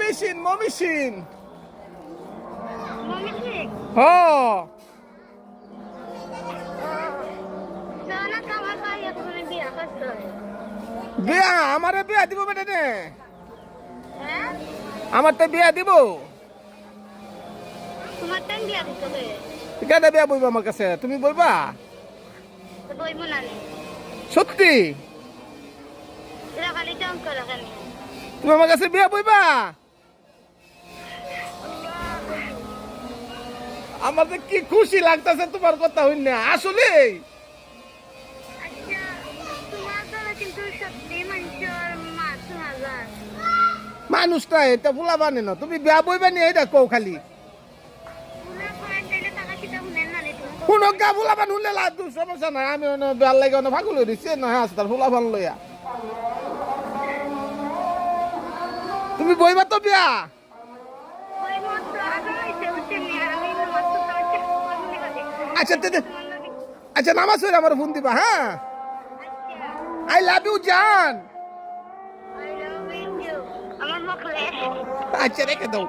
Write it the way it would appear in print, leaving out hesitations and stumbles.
মমিসিন মমিসিন মমিসিক হ জানা কামার ভাইয়া তুমি বিয়া করছো বিয়া আমারে বিয়া দিব বেটা নে হ্যাঁ আমার তো বিয়া দিব তোমার টাইম বিয়া দিতে হবে কেন বিয়া বইবা আমার কাছে তুমি বইবা তো বইবো না নি সত্যি এরা খালি টাইম করে কেন তুমি আমার কাছে বিয়া বইবা আমার তো কি খুশি লাগতেছে তোমার কথা হইন না আসলে আচ্ছা তোমার দ্বারা কিন্তু সত্যি মানুষের মাছ হাজার মানুষটা এটা ভুলা বানে না তুমি বিয়া বইবা নি এইটা কও খালি পুরা পয়েন্ট দিলে টাকা কিটা শুনেন না নি তুমি কোনো গা ভুলা বান হলে লাদু সমস্যা নাই আমি বেল লাগে ভাগুল হয়ে দিচ্ছি না হ্যাঁ তার ভুলা বান লইয়া তুমি বইবা তো বিয়া ওই মত আগে হইছে হচ্ছে নি আর আমি মত তো হচ্ছে বইবো না আচ্ছা আচ্ছা নামাজ হইলে আমার ফোন দিবা হ্যাঁ আই লাভ ইউ জান I love you. আমার মকলে আচ্ছা রেখে দাও